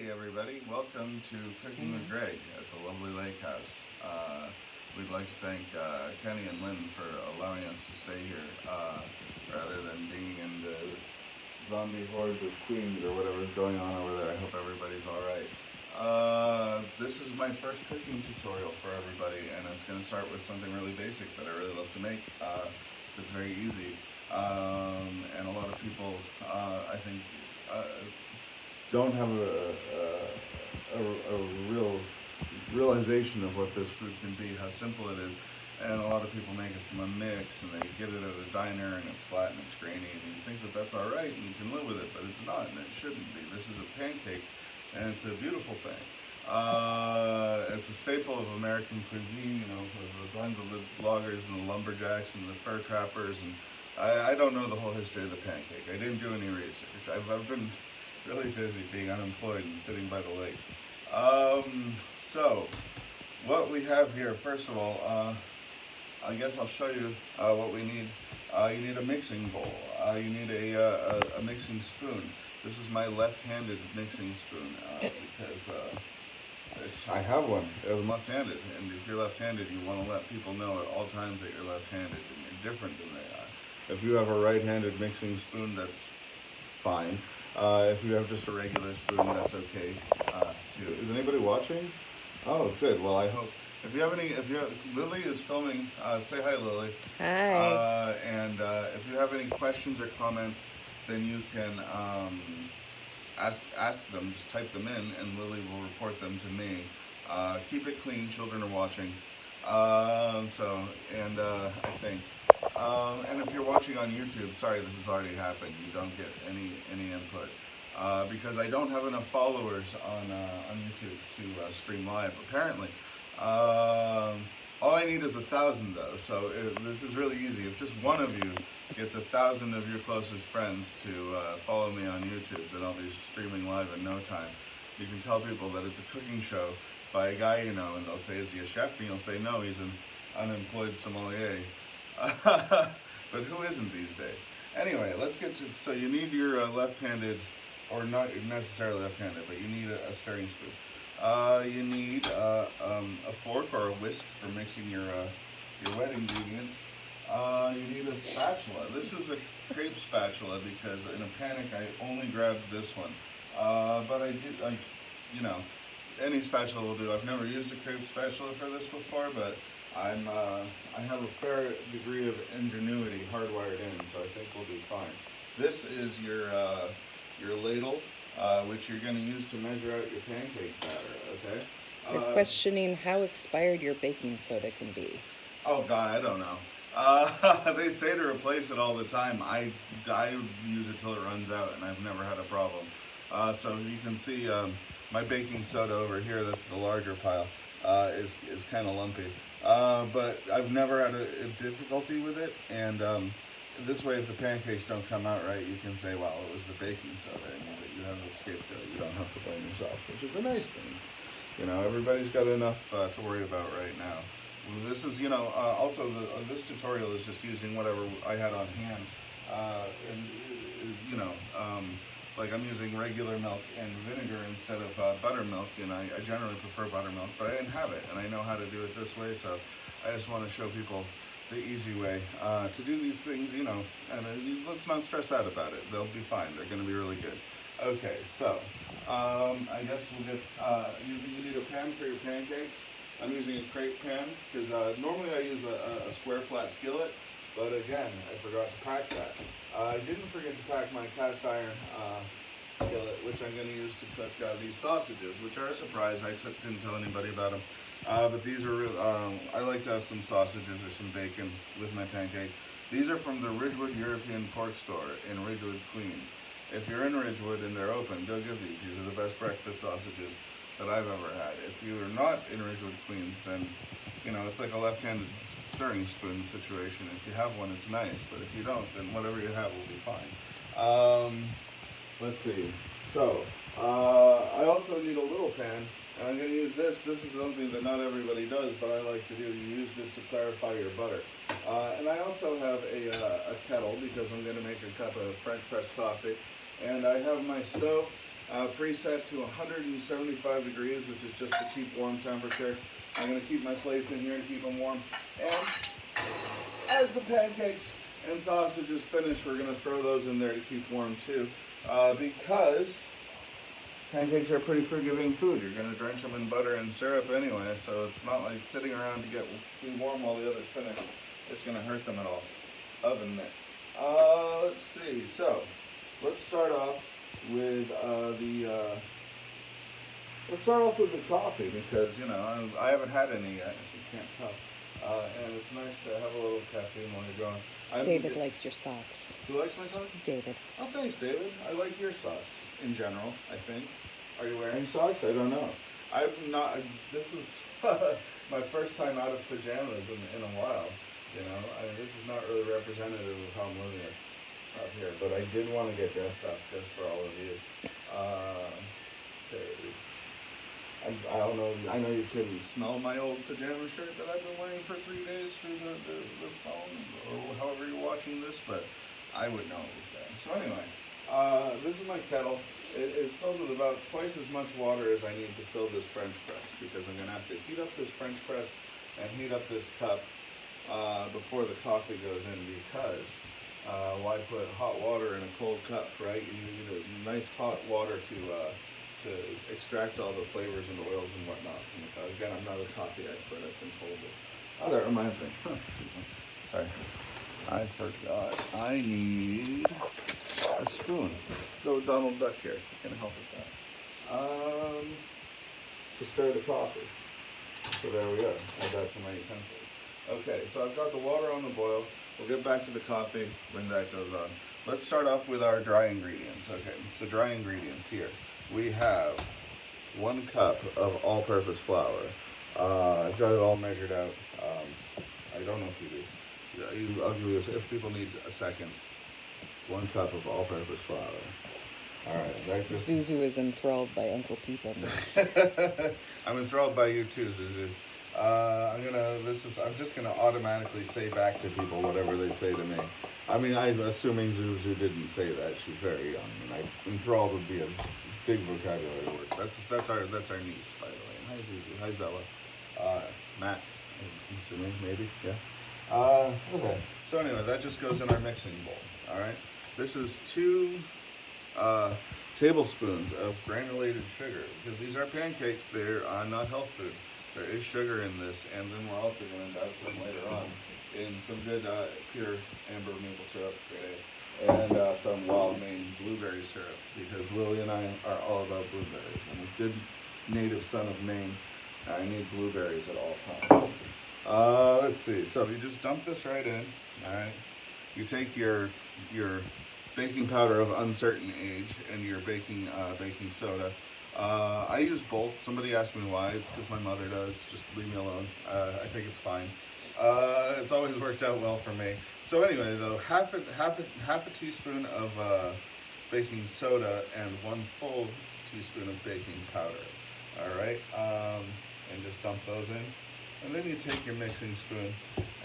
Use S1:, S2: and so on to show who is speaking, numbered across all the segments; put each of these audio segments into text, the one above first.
S1: Hey everybody, welcome to Cooking with Greg at the lovely lake house. We'd like to thank Kenny and Lynn for allowing us to stay here rather than being in the zombie hordes of queens or whatever's going on over there. I hope everybody's alright. This is my first cooking tutorial for everybody, and it's going to start with something really basic that I really love to make. It's very easy, and a lot of people, I think, don't have a real realization of what this food can be, how simple it is. And a lot of people make it from a mix, and they get it at a diner, and it's flat and it's grainy, and you think that that's all right, and you can live with it, but it's not, and it shouldn't be. This is a pancake, and it's a beautiful thing. It's a staple of American cuisine, you know, for the blends of the loggers and the lumberjacks and the fur trappers, and I don't know the whole history of the pancake. I didn't do any research. I've been really busy being unemployed and sitting by the lake. So, what we have here, first of all, I guess I'll show you what we need. You need a mixing bowl. You need a mixing spoon. This is my left-handed mixing spoon because I have one. I'm left-handed, and if you're left-handed, you want to let people know at all times that you're left-handed and you're different than they are. If you have a right-handed mixing spoon, that's fine. If you have just a regular spoon, that's okay too. Is anybody watching? Oh, good. Well, I hope. If you have, Lily is filming. Say hi, Lily.
S2: Hi.
S1: And if you have any questions or comments, then you can ask them. Just type them in, and Lily will report them to me. Keep it clean. Children are watching. I think. And if you're watching on YouTube, sorry, this has already happened. You don't get any input because I don't have enough followers on YouTube to stream live. Apparently, all I need is 1,000 though. So this is really easy. If just one of you gets 1,000 of your closest friends to follow me on YouTube, then I'll be streaming live in no time. You can tell people that it's a cooking show by a guy you know, and they'll say, "Is he a chef?" And you'll say, "No, he's an unemployed sommelier." But who isn't these days? Anyway, let's get to, so you need your left-handed, or not necessarily left-handed, but you need a stirring spoon. You need a fork or a whisk for mixing your wet ingredients. You need a spatula. This is a crepe spatula because in a panic I only grabbed this one. But you know, any spatula will do. I've never used a crepe spatula for this before, but I have a fair degree of ingenuity hardwired in, so I think we'll be fine. This is your ladle, which you're going to use to measure out your pancake batter, okay?
S2: They're questioning how expired your baking soda can be.
S1: Oh God, I don't know. They say to replace it all the time. I use it till it runs out, and I've never had a problem. So you can see my baking soda over here, that's the larger pile, is kind of lumpy. But I've never had a difficulty with it, and this way if the pancakes don't come out right, you can say, well, it was the baking soda, and you have a scapegoat. You don't have to blame yourself, which is a nice thing. You know, everybody's got enough to worry about right now. This is, you know, also this tutorial is just using whatever I had on hand, and you know, like I'm using regular milk and vinegar instead of buttermilk, and I generally prefer buttermilk, but I didn't have it, and I know how to do it this way, so I just want to show people the easy way to do these things, you know, and let's not stress out about it. They'll be fine. They're going to be really good. Okay, so I guess we'll get, you need a pan for your pancakes. I'm using a crepe pan because normally I use a square flat skillet, but again, I forgot to pack that. I didn't forget to pack my cast iron skillet, which I'm going to use to cook these sausages, which are a surprise. I didn't tell anybody about them. But these are real, I like to have some sausages or some bacon with my pancakes. These are from the Ridgewood European Pork Store in Ridgewood, Queens. If you're in Ridgewood and they're open, go get these. These are the best breakfast sausages that I've ever had. If you're not in Ridgewood, Queens, then, you know, it's like a left-handed stirring spoon situation. If you have one, it's nice, but if you don't, then whatever you have will be fine. Let's see. So, I also need a little pan, and I'm going to use this. This is something that not everybody does, but I like to do. You use this to clarify your butter. And I also have a kettle because I'm going to make a cup of French press coffee. And I have my stove, preset to 175 degrees, which is just to keep warm temperature. I'm going to keep my plates in here to keep them warm. And as the pancakes and sausages finish, we're going to throw those in there to keep warm too. Because pancakes are pretty forgiving food. You're going to drench them in butter and syrup anyway, so it's not like sitting around to be warm while the others finish. It's going to hurt them at all. Oven mitt. Let's see. So, let's start off with the coffee because, you know, I haven't had any yet, if you can't tell. And it's nice to have a little caffeine while you're going.
S2: David likes your socks.
S1: Who likes my socks?
S2: David.
S1: Oh, thanks, David. I like your socks in general, I think. Are you wearing socks? I don't know. I'm not. This is my first time out of pajamas in a while. You know, this is not really representative of how I'm living up here, but I did want to get dressed up just for all of you. I don't know. I know you couldn't smell my old pajama shirt that I've been wearing for 3 days through the phone or however you're watching this, but I would know it was there. So anyway, this is my kettle. It is filled with about twice as much water as I need to fill this French press because I'm going to have to heat up this French press and heat up this cup before the coffee goes in because why put hot water in a cold cup, right? You need a nice hot water to extract all the flavors and oils and whatnot from the coffee. Again, I'm not a coffee expert, I've been told this. Oh, that reminds me. Excuse me. Sorry. I forgot. I need a spoon. Go Donald Duck here. Can help us out. To stir the coffee. So there we go. Add that to my utensils. Okay, so I've got the water on the boil. We'll get back to the coffee when that goes on. Let's start off with our dry ingredients. Okay, so dry ingredients here. We have 1 cup of all-purpose flour. I've got it all measured out. I don't know if you do. I'll give you, if people need a second, 1 cup of all-purpose flour. All right.
S2: Zuzu is enthralled by Uncle Peepins.
S1: I'm enthralled by you too, Zuzu. I'm just gonna automatically say back to people whatever they say to me. I mean, I'm assuming Zuzu didn't say that. She's very young, and enthralled would be a big vocabulary word. That's our niece, by the way. Hi Zuzu. Hi Zella. Matt. I'm assuming maybe. Yeah. Okay. So anyway, that just goes in our mixing bowl. All right. This is 2 tablespoons of granulated sugar because these are pancakes. They're not health food. There is sugar in this, and then we're also going to douse them later on in some good pure amber maple syrup, and some wild Maine blueberry syrup because Lily and I are all about blueberries. I'm a good native son of Maine. I need blueberries at all times. Let's see. So you just dump this right in. All right. You take your baking powder of uncertain age and your baking soda. I use both. Somebody asked me why. It's because my mother does. Just leave me alone. I think it's fine. It's always worked out well for me. So anyway, though, half a teaspoon of baking soda and 1 full teaspoon of baking powder. All right, and just dump those in, and then you take your mixing spoon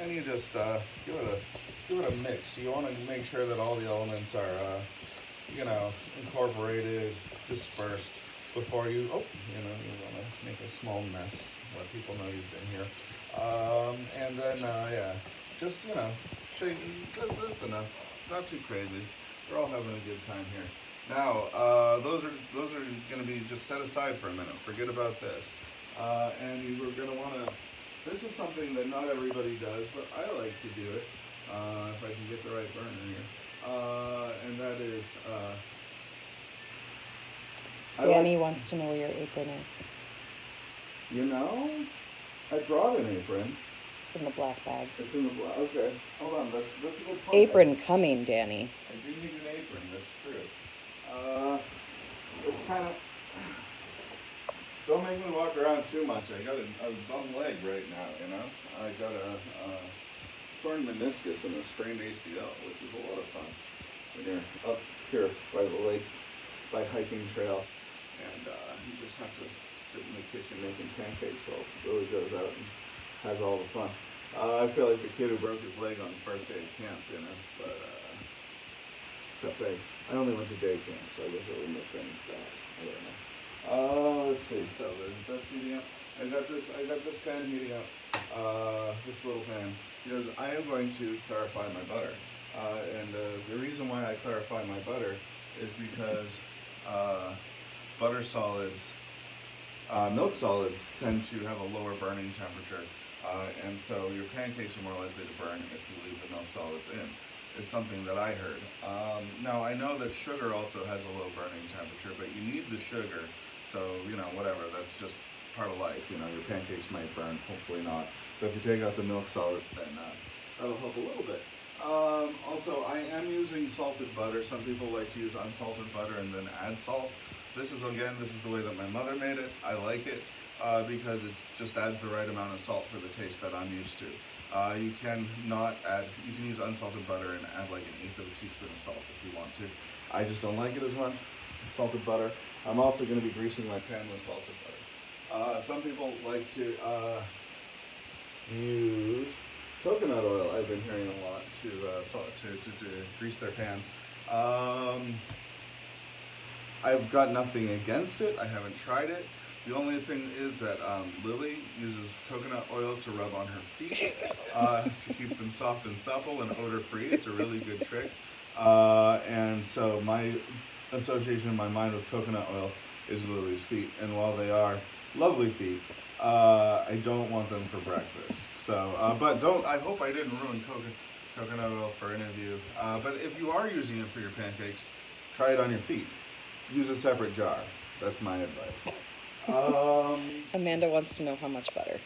S1: and you just give it a mix. You want to make sure that all the elements are, incorporated, dispersed. Before you want to make a small mess, let people know you've been here. And then, just, shake, that's enough. Not too crazy. We're all having a good time here. Now, those are going to be just set aside for a minute. Forget about this. And you're going to want to, this is something that not everybody does, but I like to do it, if I can get the right burner here. And that is,
S2: Danny wants to know where your apron is.
S1: I brought an apron.
S2: It's in the black bag.
S1: It's in the black. Okay, hold on. That's a good point.
S2: Apron coming, Danny.
S1: I do need an apron. That's true. It's kind of. Don't make me walk around too much. I got a bum leg right now. I got a torn meniscus and a sprained ACL, which is a lot of fun when you're up here by the lake, by hiking trails. And you just have to sit in the kitchen making pancakes while Billy goes out and has all the fun. I feel like the kid who broke his leg on the first day of camp, but except I only went to day camp, so I guess it would make things bad. I don't know. Let's see. So that's heating up. I got this pan heating up. This little pan, because I am going to clarify my butter. And the reason why I clarify my butter is because butter solids, milk solids tend to have a lower burning temperature, and so your pancakes are more likely to burn if you leave the milk solids in. Is something that I heard. Now I know that sugar also has a low burning temperature, but you need the sugar. So whatever. That's just part of life. Your pancakes might burn, hopefully not. But if you take out the milk solids, then that'll help a little bit. Also, I am using salted butter. Some people like to use unsalted butter and then add salt. This is the way that my mother made it. I like it because it just adds the right amount of salt for the taste that I'm used to. You can use unsalted butter and add like 1/8 of a teaspoon of salt if you want to. I just don't like it as much. Salted butter. I'm also going to be greasing my pan with salted butter. Some people like to use coconut oil. I've been hearing a lot to grease their pans. I've got nothing against it. I haven't tried it. The only thing is that Lily uses coconut oil to rub on her feet to keep them soft and supple and odor-free. It's a really good trick. And so my association in my mind with coconut oil is Lily's feet. And while they are lovely feet, I don't want them for breakfast. So, I hope I didn't ruin coconut oil for any of you. But if you are using it for your pancakes, try it on your feet. Use a separate jar. That's my advice.
S2: Amanda wants to know how much butter.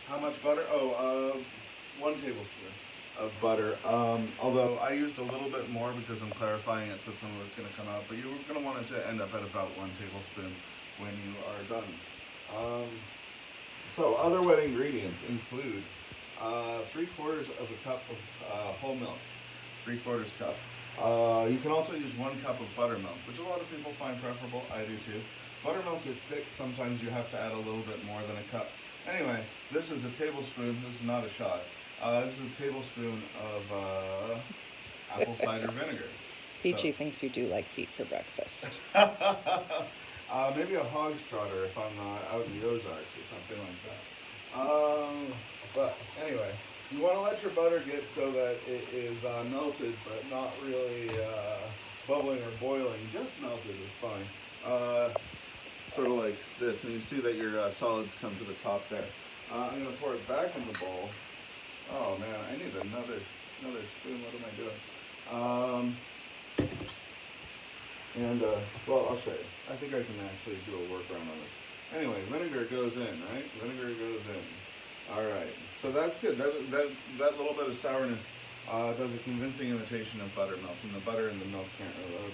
S1: How much butter? 1 tablespoon of butter. Although I used a little bit more because I'm clarifying it so some of it's going to come out. But you're going to want it to end up at about 1 tablespoon when you are done. So other wet ingredients include 3/4 of a cup of whole milk. 3/4 cup. You can also use 1 cup of buttermilk, which a lot of people find preferable. I do too. Buttermilk is thick. Sometimes you have to add a little bit more than a cup. Anyway, this is a tablespoon. This is not a shot. This is a tablespoon of apple cider vinegar.
S2: Peachy thinks you do like feet for breakfast.
S1: Maybe a hog's trotter if I'm out in the Ozarks or something like that. But anyway, you want to let your butter get so that it is melted, but not really bubbling or boiling. Just melted is fine. Sort of like this, and you see that your solids come to the top there. I'm going to pour it back in the bowl. Oh man, I need another spoon. What am I doing? Well, I'll show you. I think I can actually do a workaround on this. Anyway, vinegar goes in, right? Vinegar goes in. All right, so that's good. That little bit of sourness does a convincing imitation of buttermilk, and the butter and the milk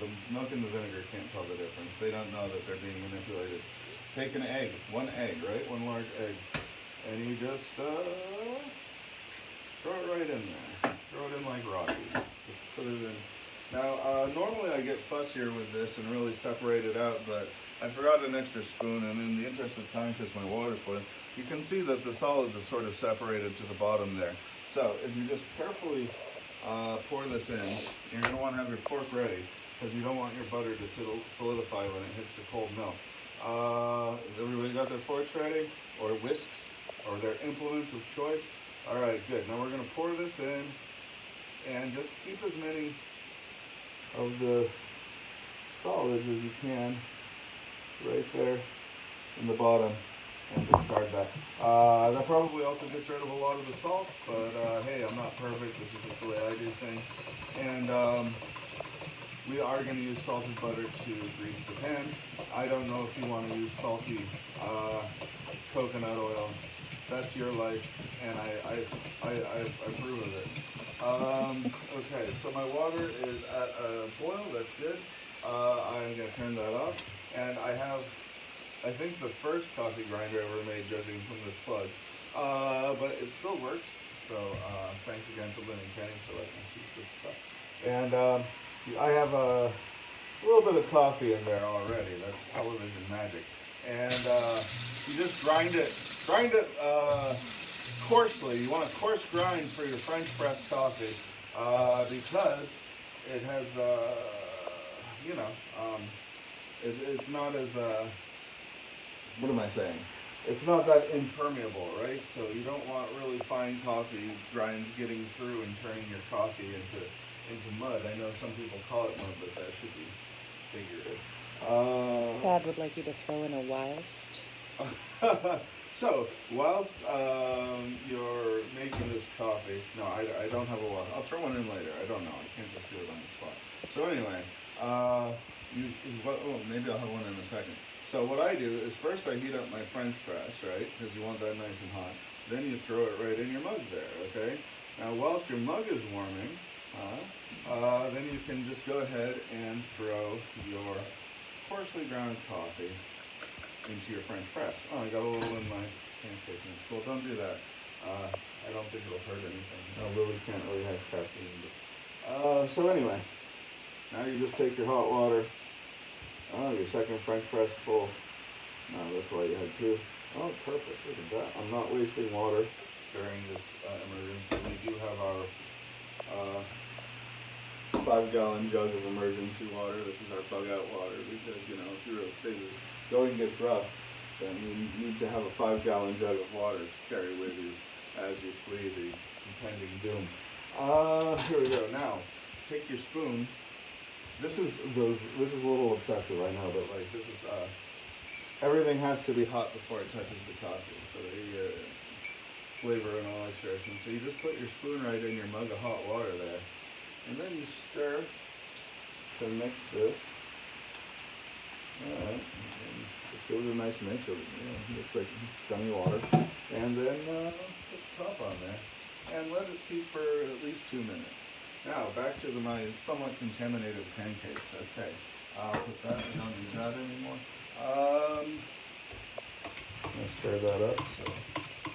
S1: the milk and the vinegar can't tell the difference. They don't know that they're being manipulated. Take an egg, 1 egg, right? 1 large egg, and you just throw it right in there. Throw it in like Rocky. Just put it in. Now, normally I get fussier with this and really separate it out, but I forgot an extra spoon, and in the interest of time, because my water's boiling, you can see that the solids are sort of separated to the bottom there. So if you just carefully pour this in, you're going to want to have your fork ready, because you don't want your butter to solidify when it hits the cold milk. Everybody got their forks ready? Or whisks? Or their implements of choice? All right, good. Now we're going to pour this in, and just keep as many of the solids as you can right there in the bottom, and discard that. That probably also gets rid of a lot of the salt, but hey, I'm not perfect. This is just the way I do things. And we are going to use salted butter to grease the pan. I don't know if you want to use salty coconut oil. That's your life, and I approve of it. Okay, so my water is at a boil. That's good. I'm going to turn that off, and I think the first coffee grinder ever made, judging from this plug, but it still works. So thanks again to Lynn and Kenny for letting us use this stuff. And I have a little bit of coffee in there already. That's television magic. And you just grind it coarsely. You want a coarse grind for your French press coffee because it has, It's not as what am I saying? It's not that impermeable, right? So you don't want really fine coffee grinds getting through and turning your coffee into mud. I know some people call it mud, but that should be figurative.
S2: Dad would like you to throw in a whilst.
S1: So, whilst you're making this coffee, no, I don't have a whilst. I'll throw one in later. I don't know. I can't just do it on the spot. So anyway, maybe I'll have one in a second. So what I do is first I heat up my French press, right? Because you want that nice and hot. Then you throw it right in your mug there, okay? Now, whilst your mug is warming, then you can just go ahead and throw your coarsely ground coffee into your French press. Oh, I got a little in my pancake mix. Well, don't do that. I don't think it'll hurt anything. No, Lily can't really have caffeine. But, so anyway, now you just take your hot water. Oh, your second French press full. No, that's why you had two. Oh, perfect. Look at that. I'm not wasting water during this emergency. We do have our 5-gallon jug of emergency water. This is our bug out water because, if going gets rough, then you need to have a 5-gallon jug of water to carry with you as you flee the impending doom. Here we go. Now, take your spoon. This is a little obsessive, I know, but this is everything has to be hot before it touches the coffee, so the flavor and all extraction. So you just put your spoon right in your mug of hot water there, and then you stir to mix this. All right, and just give it a nice mix. It looks like scummy water, and then put the top on there, and let it steep for at least 2 minutes. Now, back to my somewhat contaminated pancakes. Okay, I'll put that, I don't need that anymore. Let's stir that up. So.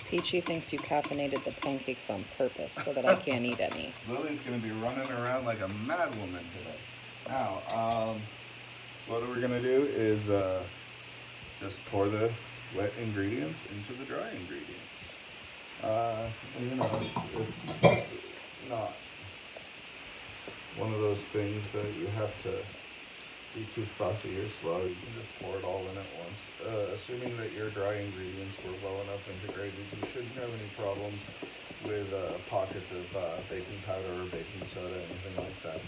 S2: Peachy thinks you caffeinated the pancakes on purpose so that I can't eat any.
S1: Lily's going to be running around like a mad woman today. Now, what we're going to do is just pour the wet ingredients into the dry ingredients. It's not one of those things that you have to be too fussy or slow. You can just pour it all in at once. Assuming that your dry ingredients were well enough integrated, you shouldn't have any problems with pockets of baking powder or baking soda, anything like that.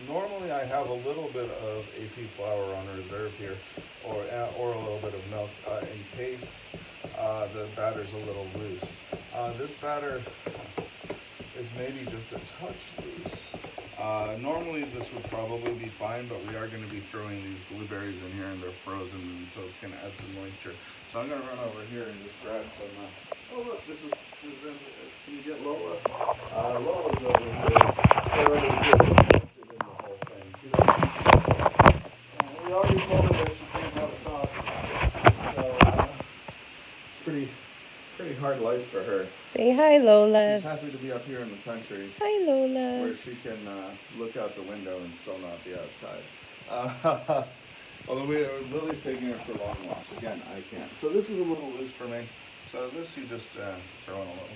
S1: Normally I have a little bit of AP flour on reserve here, or a little bit of milk in case the batter's a little loose. This batter is maybe just a touch loose. Normally this would probably be fine, but we are going to be throwing these blueberries in here and they're frozen, and so it's going to add some moisture. So I'm going to run over here and just grab some, oh look, this is can you get Lola? Lola's over here. Already interested in the whole thing. We already told her that she can't have a sausage. So it's pretty hard life for her.
S2: Say hi, Lola.
S1: She's happy to be up here in the country.
S2: Hi, Lola.
S1: Where she can look out the window and still not be outside. Although Lily's taking her for long walks. Again, I can't. So this is a little loose for me. So this you just throw in a little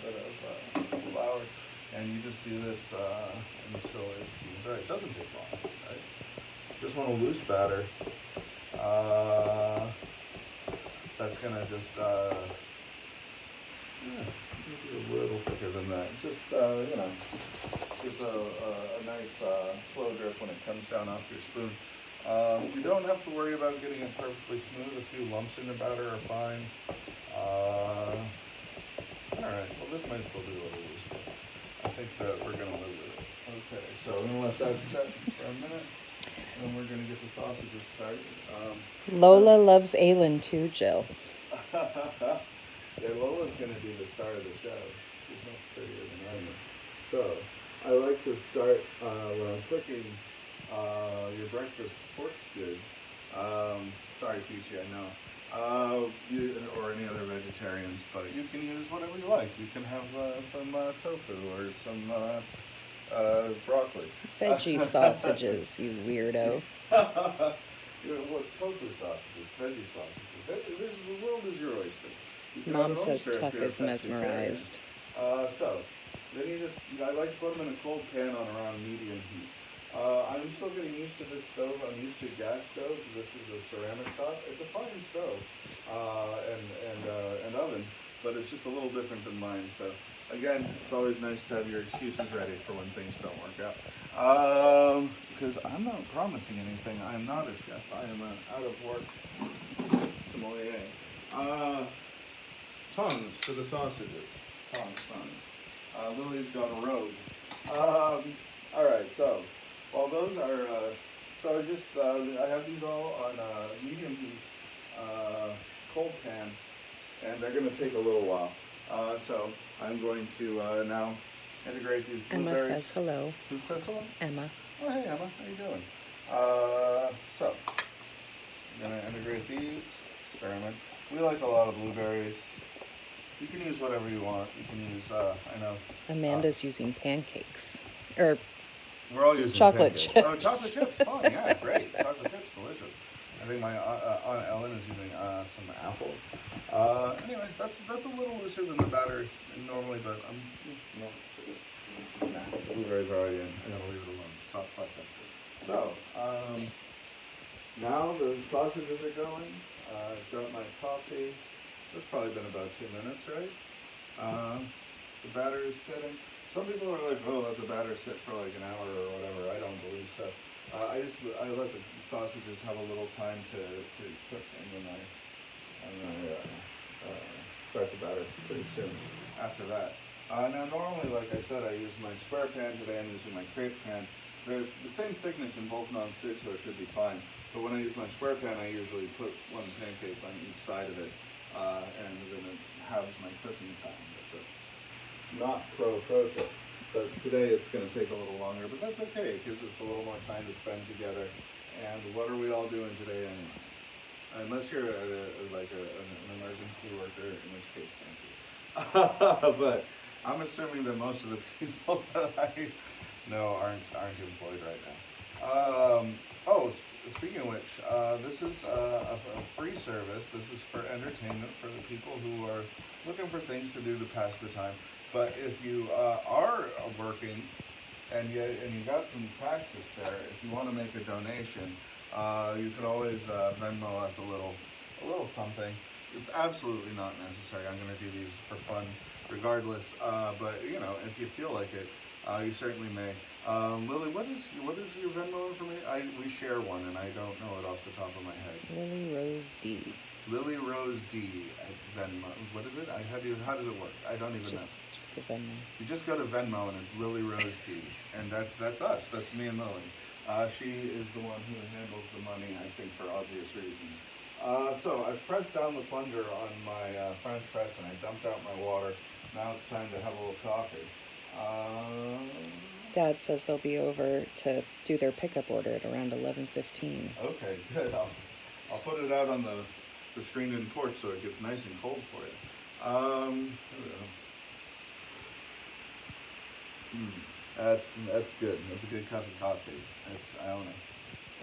S1: bit of flour, and you just do this until it seems right. It doesn't take long, right? Just want a loose batter. That's gonna just maybe a little thicker than that. Just gives a nice slow drip when it comes down off your spoon. You don't have to worry about getting it perfectly smooth. A few lumps in the batter are fine. Alright, well this might still be a little loose, but I think that we're going to live with it. Okay, so I'm going to let that set for a minute, and we're going to get the sausages started.
S2: Lola loves Aylin too, Jill.
S1: Yeah, Lola's going to do the star of the show. She's much prettier than I am. So, I like to start when I'm cooking your breakfast pork goods. Sorry, Peachy, I know. Or any other vegetarians, but you can use whatever you like. You can have some tofu or some broccoli.
S2: Veggie sausages, you weirdo.
S1: What tofu sausages, veggie sausages. The world is your oyster.
S2: Mom says Tuck is mesmerized.
S1: So then I like to put them in a cold pan on around medium heat. I'm still getting used to this stove. I'm used to gas stoves. This is a ceramic top. It's a fine stove and oven, but it's just a little different than mine. So again, it's always nice to have your excuses ready for when things don't work out. Because I'm not promising anything. I'm not a chef. I am an out of work sommelier. Tongs for the sausages. Tongs. Lily's gone rogue. All right, so while those are, so I have these all on medium heat, cold pan, and they're going to take a little while. So I'm going to now integrate these blueberries.
S2: Emma says hello.
S1: Who says hello?
S2: Emma.
S1: Oh, hey Emma, how you doing? So I'm going to integrate these, experiment. We like a lot of blueberries. You can use whatever you want. You can use, I know.
S2: Amanda's using pancakes. Or
S1: we're all using
S2: chocolate
S1: pancakes.
S2: chips.
S1: Oh, chocolate chips, fun, yeah, great. Chocolate chips, delicious. I think my Aunt Ellen is using some apples. Anyway, that's a little looser than the batter normally, but the blueberries are already in. I gotta leave it alone. Stop fussing. So, now the sausages are going. I've got my coffee. It's probably been about 2 minutes, right? The batter is sitting. Some people are like, oh, let the batter sit for like an hour or whatever. I don't believe so. I let the sausages have a little time to cook, and then I start the batter pretty soon after that. Now normally, like I said, I use my square pan. Today I'm using my crepe pan. They're the same thickness in both non-stick, so it should be fine. But when I use my square pan, I usually put one pancake on each side of it, and then it halves my cooking time. That's a not pro tip. But today it's going to take a little longer, but that's okay. It gives us a little more time to spend together. And what are we all doing today anyway? Unless you're an emergency worker, in which case, thank you. But I'm assuming that most of the people that I know aren't employed right now. Speaking of which, this is a free service. This is for entertainment for the people who are looking for things to do to pass the time. But if you are working and you got some cash to spare, if you want to make a donation, you could always Venmo us a little something. It's absolutely not necessary. I'm going to do these for fun regardless. But if you feel like it, you certainly may. Lily, what is your Venmo information? We share one, and I don't know it off the top of my head.
S2: Lily Rose D.
S1: Lily Rose D at Venmo. What is it? How does it work? I don't even know.
S2: It's just a Venmo.
S1: You just go to Venmo and it's Lily Rose D, and that's us. That's me and Lily. She is the one who handles the money, I think, for obvious reasons. So I've pressed down the plunger on my French press, and I dumped out my water. Now it's time to have a little coffee.
S2: Dad says they'll be over to do their pickup order at around 11:15.
S1: Okay, good. I'll put it out on the screened-in porch so it gets nice and cold for you. That's good. That's a good cup of coffee. I own it.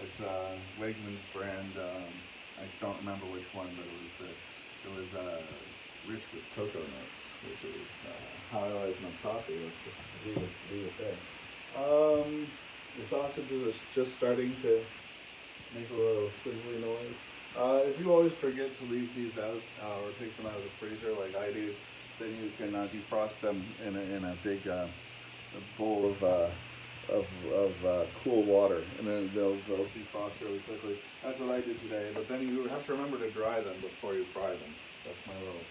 S1: It's Wegmans brand. I don't remember which one, but it was rich with cocoa notes, which is how I like my coffee. Let's leave it there. The sausages are just starting to make a little sizzly noise. If you always forget to leave these out or take them out of the freezer like I do, then you can defrost them in a big bowl of cool water, and then they'll defrost really quickly. That's what I did today. But then you have to remember to dry them before you fry them. That's my little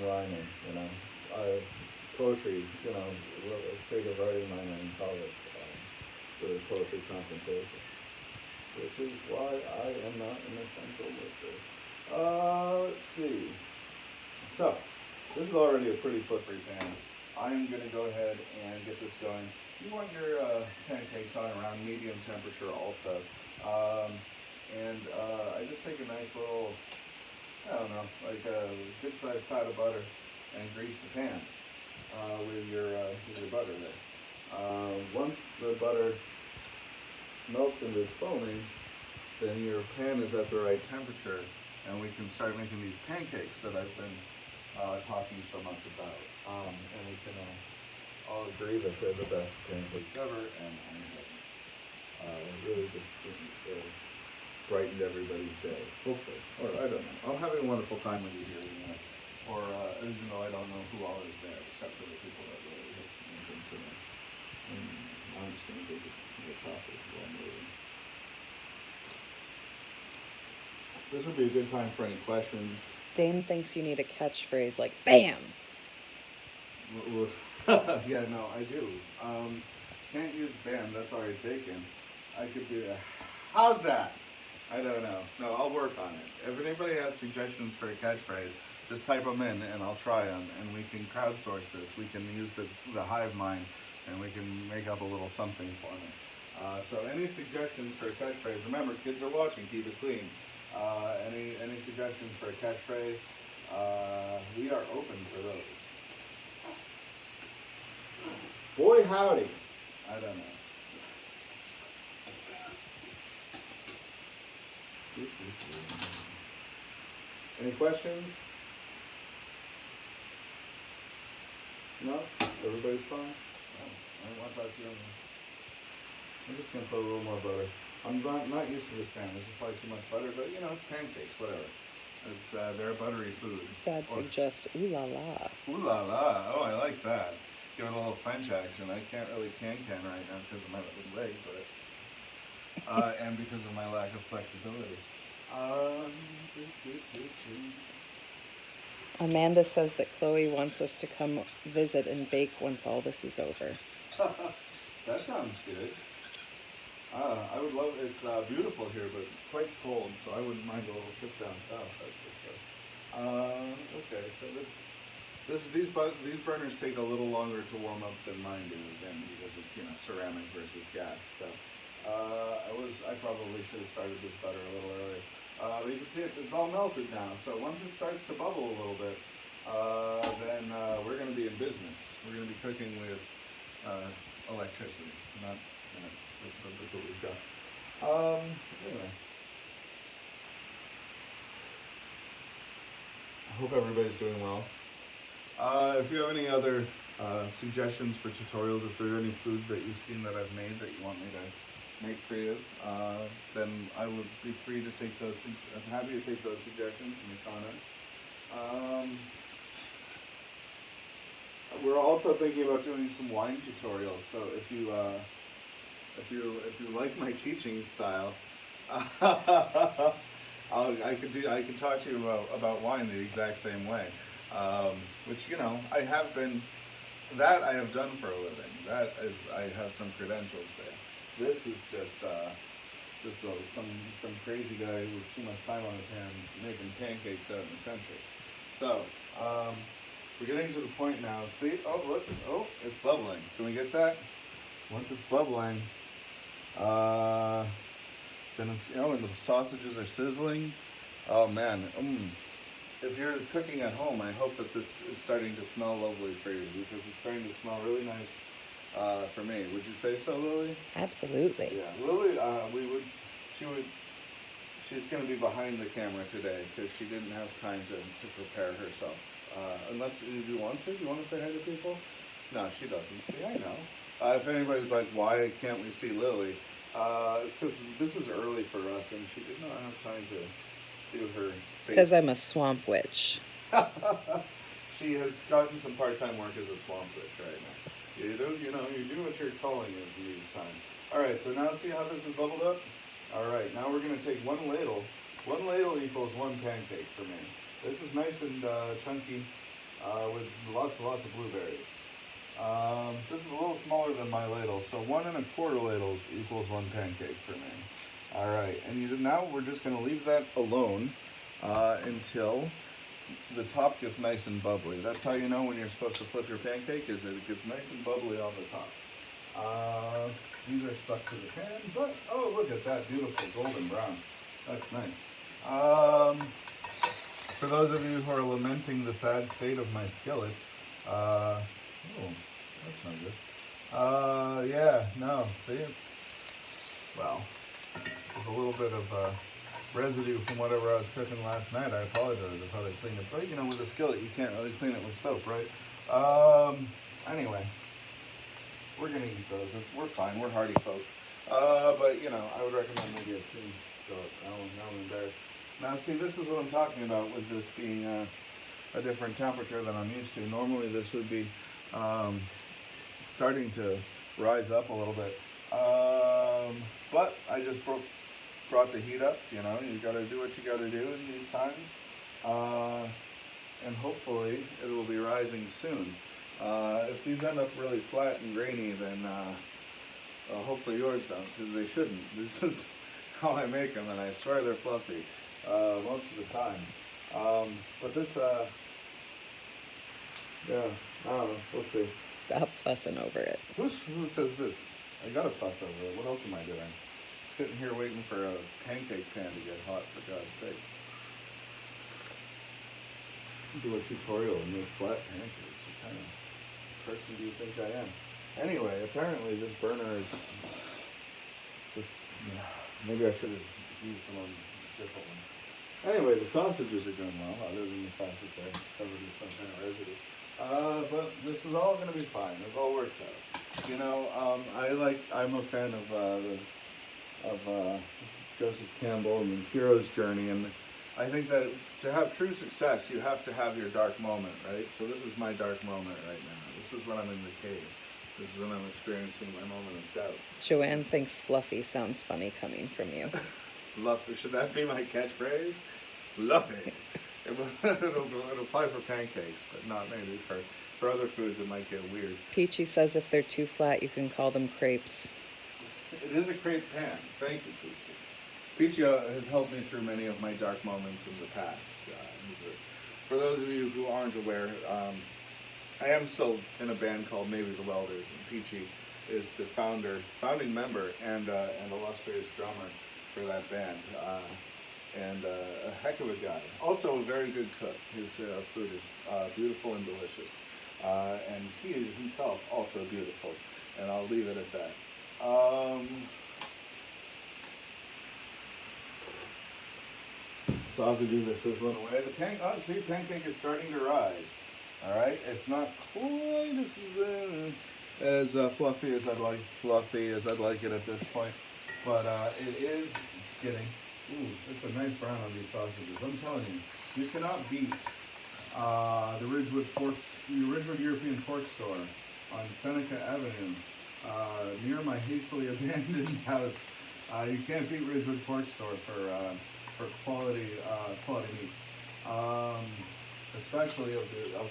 S1: rhyming, poetry, take a writing line and call it the poetry concentration, which is why I am not an essential worker. Let's see. So, this is already a pretty slippery pan. I'm going to go ahead and get this going. You want your pancakes on around medium temperature also. I just take a nice little, like a good-sized pat of butter and grease the pan with your butter there. Once the butter melts and is foaming, then your pan is at the right temperature, and we can start making these pancakes that I've been talking so much about. And we can all agree that they're the best pancakes ever, and I have really just brightened everybody's day, hopefully. Or I don't know. I'm having a wonderful time with you here, or even though I don't know who all is there, except for the people that really listen to me. I'm just going to go get coffee while I'm waiting. This would be a good time for any questions.
S2: Dane thinks you need a catchphrase like BAM!
S1: Yeah, no, I do. Can't use BAM, that's already taken. I could do that. How's that? I don't know. No, I'll work on it. If anybody has suggestions for a catchphrase, just type them in and I'll try them, and we can crowdsource this. We can use the hive mind, and we can make up a little something for me. So any suggestions for a catchphrase? Remember, kids are watching. Keep it clean. Any suggestions for a catchphrase? We are open for those. Boy howdy. I don't know. Any questions? No? Everybody's fine? I want that too. I'm just going to put a little more butter. I'm not used to this pan. This is probably too much butter, but you know, it's pancakes, whatever. It's they're a buttery food.
S2: Dad suggests ooh la la.
S1: Ooh la la. Oh, I like that. Give it a little French action. I can't really can right now because of my little leg, but and because of my lack of flexibility.
S2: Amanda says that Chloe wants us to come visit and bake once all this is over.
S1: That sounds good. I would love. It's beautiful here, but quite cold, so I wouldn't mind a little trip down south. That's for sure. Okay, so these burners take a little longer to warm up than mine do, again, because it's ceramic versus gas. So I probably should have started this butter a little earlier. But you can see it's all melted now. So once it starts to bubble a little bit, then we're going to be in business. We're going to be cooking with electricity, not. That's what we've got. Anyway. I hope everybody's doing well. If you have any other suggestions for tutorials, if there are any foods that you've seen that I've made that you want me to make for you, then I would be free to take those. I'm happy to take those suggestions in the comments. We're also thinking about doing some wine tutorials. So if you like my teaching style, I can talk to you about wine the exact same way, which I have been. That I have done for a living. That is, I have some credentials there. This is just some crazy guy with too much time on his hands making pancakes out in the country. So we're getting to the point now. See? Oh look! Oh, it's bubbling. Can we get that? Once it's bubbling. Then it's, and the sausages are sizzling. Oh man, if you're cooking at home, I hope that this is starting to smell lovely for you, because it's starting to smell really nice for me. Would you say so, Lily?
S2: Absolutely.
S1: Yeah, Lily. She's going to be behind the camera today because she didn't have time to prepare herself. Unless you want to say hi to people? No, she doesn't. See, I know. If anybody's like, why can't we see Lily? It's because this is early for us, and she did not have time to do her.
S2: It's because I'm a swamp witch.
S1: She has gotten some part-time work as a swamp witch right now. You do what your calling is in these times. All right, so now see how this is bubbled up? All right, now we're going to take one ladle. One ladle equals one pancake for me. This is nice and chunky with lots and lots of blueberries. This is a little smaller than my ladle, so 1 1/4 ladles equals one pancake for me. All right, and now we're just going to leave that alone until the top gets nice and bubbly. That's how you know when you're supposed to flip your pancake, is that it gets nice and bubbly on the top. These are stuck to the pan, but oh, look at that beautiful golden brown. That's nice. For those of you who are lamenting the sad state of my skillet, oh, that's not good. Yeah, no, see, well, there's a little bit of residue from whatever I was cooking last night. I apologize if I cleaned it, but with a skillet, you can't really clean it with soap, right? Anyway, we're gonna eat those. We're fine. We're hardy folk. But you know, I would recommend maybe a clean skillet. Now I'm embarrassed. Now see, this is what I'm talking about with this being a different temperature than I'm used to. Normally this would be starting to rise up a little bit. But I just brought the heat up. You know, you gotta do what you gotta do in these times. And hopefully it will be rising soon. If these end up really flat and grainy, then hopefully yours don't, because they shouldn't. This is how I make them, and I swear they're fluffy most of the time. But this, yeah, I don't know. We'll see.
S2: Stop fussing over it.
S1: Who says this? I gotta fuss over it. What else am I doing? Sitting here waiting for a pancake pan to get hot, for God's sake. Do a tutorial and make flat pancakes. What kind of person do you think I am? Anyway, apparently this burner is maybe I should have used one different one. Anyway, the sausages are doing well, other than the fact that they're covered with some kind of residue. But this is all going to be fine. It all works out. You know, I'm a fan of Joseph Campbell and the hero's journey, and I think that to have true success, you have to have your dark moment, right? So this is my dark moment right now. This is when I'm in the cave. This is when I'm experiencing my moment of doubt.
S2: Joanne thinks fluffy sounds funny coming from you.
S1: Fluffy, should that be my catchphrase? Fluffy. It'll apply for pancakes, but not maybe for other foods. It might get weird.
S2: Peachy says if they're too flat, you can call them crepes.
S1: It is a crepe pan. Thank you, Peachy. Peachy has helped me through many of my dark moments in the past. For those of you who aren't aware, I am still in a band called Maybe the Welders, and Peachy is the founding member, and illustrious drummer for that band, and a heck of a guy. Also a very good cook. His food is beautiful and delicious, and he is himself also beautiful, and I'll leave it at that. Sausages are sizzling away. The pancake is starting to rise. All right, it's not quite as fluffy as I'd like it at this point, but it is getting. Ooh, it's a nice brown on these sausages. I'm telling you, you cannot beat the Ridgewood European Pork Store on Seneca Avenue, near my hastily abandoned house. You can't beat Ridgewood Pork Store for quality meats. Especially of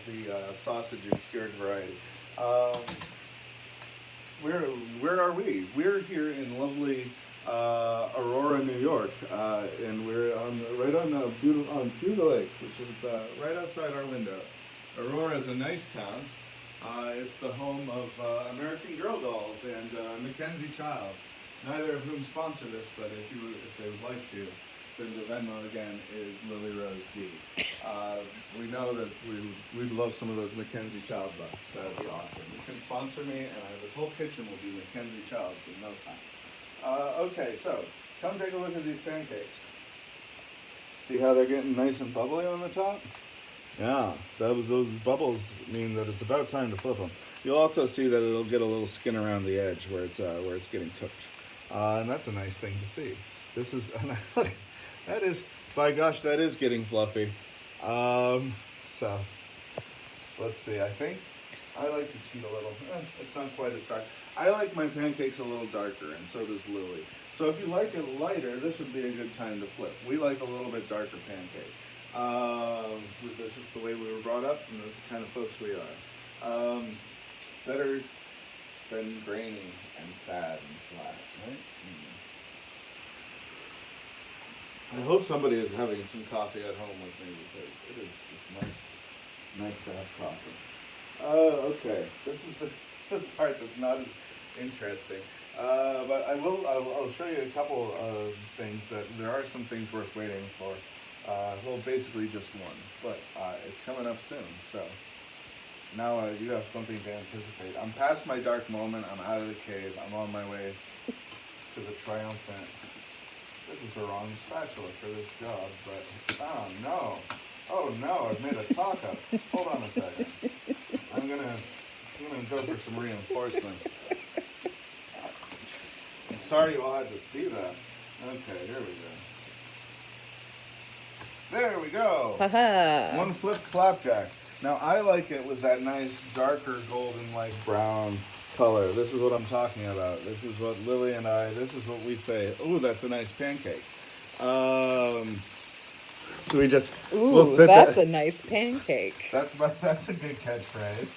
S1: the sausage cured variety. Where are we? We're here in lovely Aurora, New York, and we're right on Cayuga Lake, which is right outside our window. Aurora is a nice town. It's the home of American Girl dolls and Mackenzie Child, neither of whom sponsor this, but if they would like to. Then the Venmo again is Lily Rose D. We know that we'd love some of those Mackenzie Child bucks. That would be awesome. You can sponsor me, and this whole kitchen will be Mackenzie Childs in no time. Okay, so come take a look at these pancakes. See how they're getting nice and bubbly on the top? Yeah, those bubbles mean that it's about time to flip them. You'll also see that it'll get a little skin around the edge where it's getting cooked, and that's a nice thing to see. This is. That is, by gosh, that is getting fluffy. So, let's see, I think I like to cheat a little. It's not quite as dark. I like my pancakes a little darker, and so does Lily. So if you like it lighter, this would be a good time to flip. We like a little bit darker pancake. That's just the way we were brought up, and that's the kind of folks we are. Better than grainy and sad and flat, right? I hope somebody is having some coffee at home with me, because it is just nice to have coffee. Okay, this is the part that's not as interesting, but I'll show you a couple of things that there are some things worth waiting for. Well, basically just one, but it's coming up soon, so now you have something to anticipate. I'm past my dark moment. I'm out of the cave. I'm on my way to the triumphant. This is the wrong spatula for this job, but oh no, I've made a talk-up. Hold on a second. I'm gonna go for some reinforcements. sorry you all had to see that. Okay, here we go. There we go.
S2: Haha.
S1: One flipped flapjack. Now I like it with that nice darker golden like brown color. This is what I'm talking about. This is what Lily and I, this is what we say. Ooh, that's a nice pancake. So we just, we'll
S2: Ooh,
S1: sit
S2: that's
S1: there.
S2: a nice pancake.
S1: That's a good catchphrase.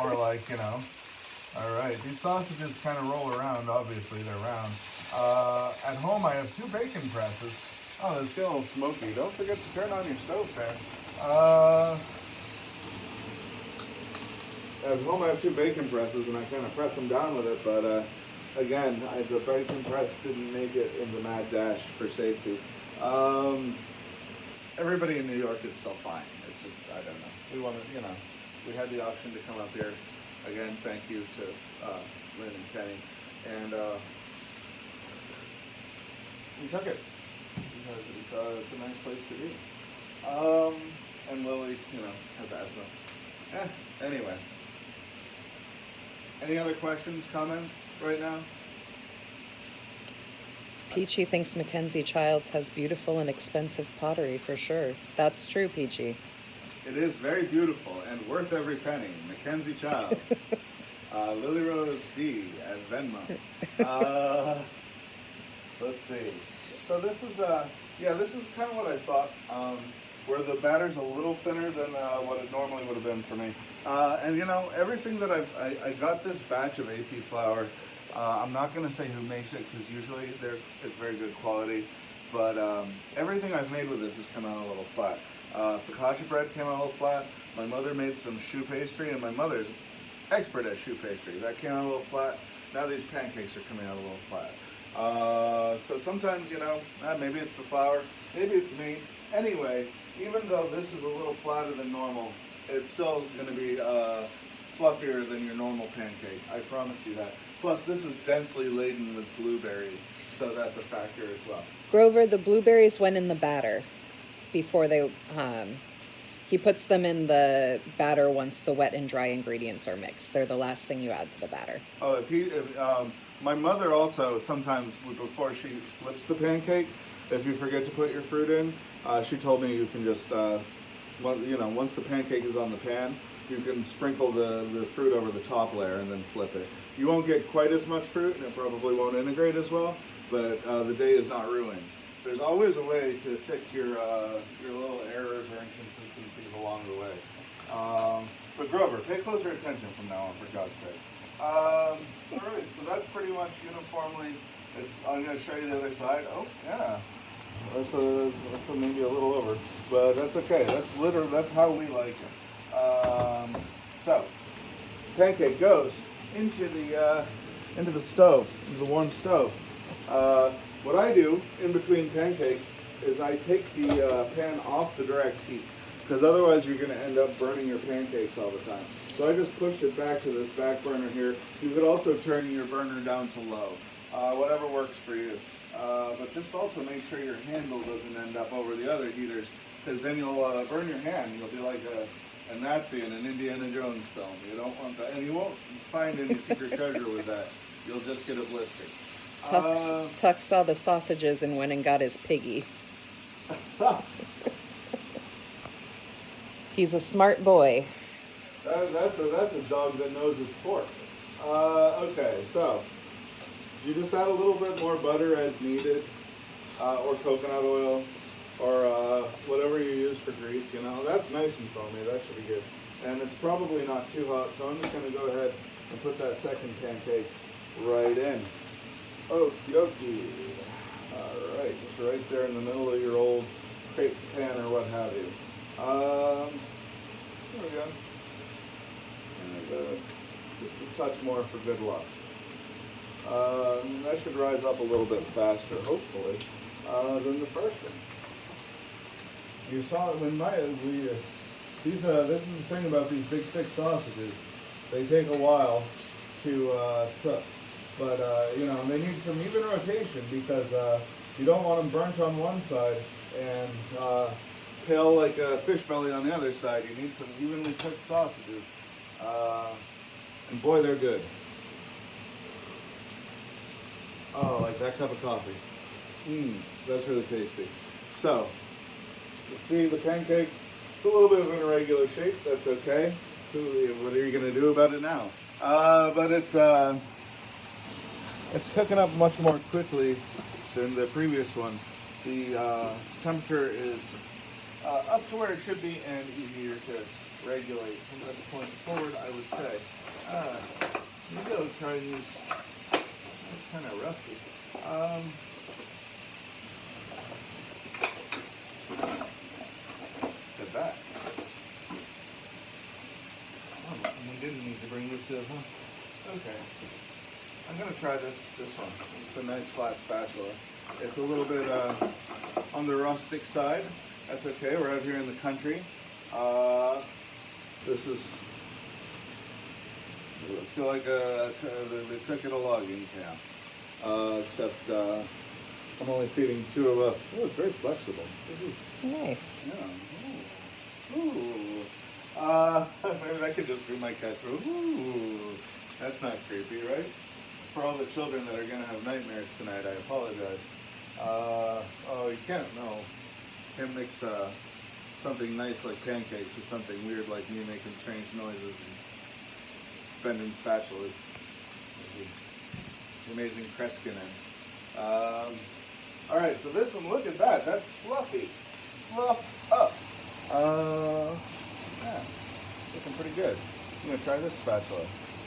S1: Or like, you know, all right. These sausages kind of roll around. Obviously, they're round. At home, I have 2 bacon presses. Oh, it's getting a little smoky. Don't forget to turn on your stove fan. At home, I have 2 bacon presses, and I kind of press them down with it. But again, the bacon press didn't make it in the mad dash for safety. Everybody in New York is still fine. It's just, I don't know. We want to, you know, we had the option to come up here. Again, thank you to Lynn and Kenny. And we took it because it's a nice place to be. And Lily, you know, has asthma. Anyway. Any other questions, comments right now?
S2: Peachy thinks Mackenzie Childs has beautiful and expensive pottery for sure. That's true, Peachy.
S1: It is very beautiful and worth every penny. Mackenzie Childs. Lily Rose D at Venmo. Let's see. So this is, this is kind of what I thought, where the batter's a little thinner than what it normally would have been for me. And you know, everything that I got this batch of AP flour. I'm not going to say who makes it because usually it's very good quality, but everything I've made with this has come out a little flat. Focaccia bread came out a little flat. My mother made some choux pastry, and my mother's expert at choux pastry. That came out a little flat. Now these pancakes are coming out a little flat. So sometimes, you know, maybe it's the flour, maybe it's me. Anyway, even though this is a little flatter than normal, it's still going to be fluffier than your normal pancake. I promise you that. Plus, this is densely laden with blueberries, so that's a factor as well.
S2: Grover, the blueberries went in the batter before they, he puts them in the batter once the wet and dry ingredients are mixed. They're the last thing you add to the batter.
S1: Oh, my mother also sometimes, before she flips the pancake, if you forget to put your fruit in, she told me you can just, once the pancake is on the pan, you can sprinkle the fruit over the top layer and then flip it. You won't get quite as much fruit, and it probably won't integrate as well, but the day is not ruined. There's always a way to fix your little errors or inconsistencies along the way. But Grover, pay closer attention from now on, for God's sake. All right, so that's pretty much uniformly. I'm going to show you the other side. Oh, yeah. That's maybe a little over, but that's okay. That's how we like it. So, pancake goes into the stove, into the warm stove. What I do in between pancakes is I take the pan off the direct heat, because otherwise you're going to end up burning your pancakes all the time. So I just pushed it back to this back burner here. You could also turn your burner down to low, whatever works for you. But just also make sure your handle doesn't end up over the other heaters, because then you'll burn your hand. You'll be like a Nazi in an Indiana Jones film. You don't want that, and you won't find any secret treasure with that. You'll just get a blister.
S2: Tuck saw the sausages and went and got his piggy. He's a smart boy.
S1: That's a dog that knows his fork. Okay, so you just add a little bit more butter as needed, or coconut oil, or whatever you use for grease. You know, that's nice and foamy. That should be good. And it's probably not too hot, so I'm just going to go ahead and put that second pancake right in. Okie dokie. All right, just right there in the middle of your old crepe pan or what have you. There we go. And just a touch more for good luck. That should rise up a little bit faster, hopefully, than the first one. You saw it when this is the thing about these big thick sausages. They take a while to cook, but they need some even rotation, because you don't want them burnt on one side and pale like a fish belly on the other side. You need some evenly cooked sausages, and boy, they're good. Oh, like that cup of coffee. That's really tasty. So, you see the pancake? It's a little bit of an irregular shape. That's okay. What are you going to do about it now? But it's cooking up much more quickly than the previous one. The temperature is up to where it should be and easier to regulate from this point forward, I would say. Maybe I'll try and use, it's kind of rusty. Look at that. Oh, we didn't need to bring this in, huh? Okay. I'm gonna try this one. It's a nice flat spatula. It's a little bit on the rustic side. That's okay. We're out here in the country. This is I feel like the cook at a logging camp. Except I'm only feeding 2 of us. Oh, it's very flexible.
S2: Nice.
S1: Yeah. Ooh. Maybe that could just be my catchphrase. Ooh. That's not creepy, right? For all the children that are going to have nightmares tonight, I apologize. Oh, you can't, no. Can't mix something nice like pancakes with something weird like me making strange noises and bending spatulas. The amazing Kreskin in. Alright, so this one, look at that. That's fluffy. Fluff up. Yeah, looking pretty good. I'm going to try this spatula.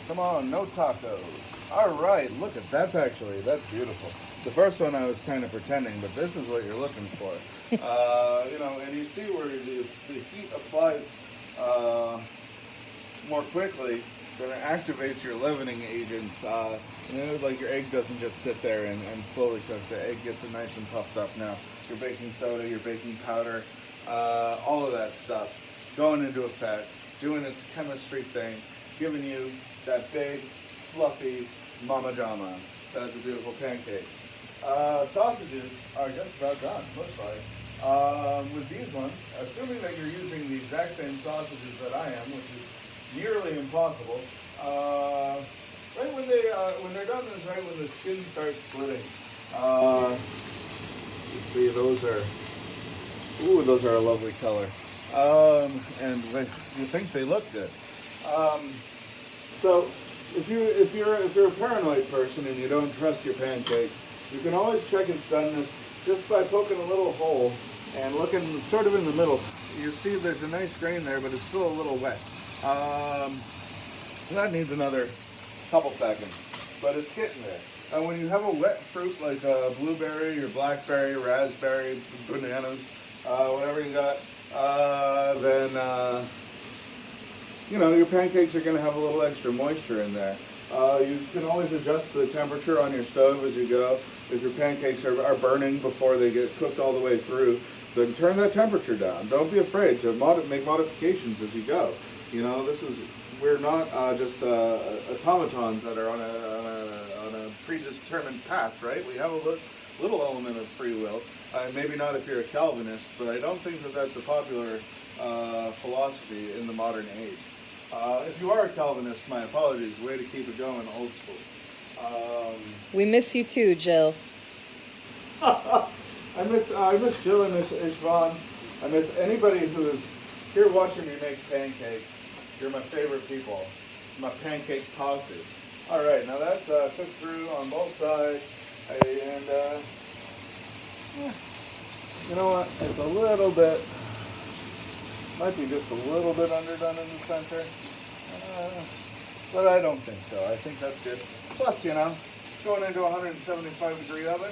S1: Come on, no tacos. Alright, look at that's beautiful. The first one I was kind of pretending, but this is what you're looking for. You know, and you see where the heat applies more quickly, then it activates your leavening agents. You know, like your egg doesn't just sit there and slowly cook. The egg gets nice and puffed up now. Your baking soda, your baking powder, all of that stuff going into effect, doing its chemistry thing, giving you that big, fluffy mama jama. That's a beautiful pancake. Sausages are just about done, looks like. With these ones, assuming that you're using the exact same sausages that I am, which is nearly impossible, right when they're done is right when the skin starts splitting. You see, those are a lovely color. And you think they look good. So if you're a paranoid person and you don't trust your pancake, you can always check its doneness just by poking a little hole and looking sort of in the middle. You see there's a nice grain there, but it's still a little wet. That needs another couple seconds, but it's getting there. And when you have a wet fruit like a blueberry or blackberry, raspberry, bananas, whatever you got, then you know, your pancakes are going to have a little extra moisture in there. You can always adjust the temperature on your stove as you go. If your pancakes are burning before they get cooked all the way through, then turn that temperature down. Don't be afraid to make modifications as you go. You know, we're not just automatons that are on a predetermined path, right? We have a little element of free will. Maybe not if you're a Calvinist, but I don't think that that's a popular philosophy in the modern age. If you are a Calvinist, my apologies. Way to keep it going old school.
S2: We miss you too, Jill.
S1: I miss Jill and Ishvan. I miss anybody who is here watching me make pancakes. You're my favorite people. My pancake posse. All right, now that's cooked through on both sides, and you know what? It's a little bit. Might be just a little bit underdone in the center. But I don't think so. I think that's good. Plus, you know, it's going into a 175-degree oven,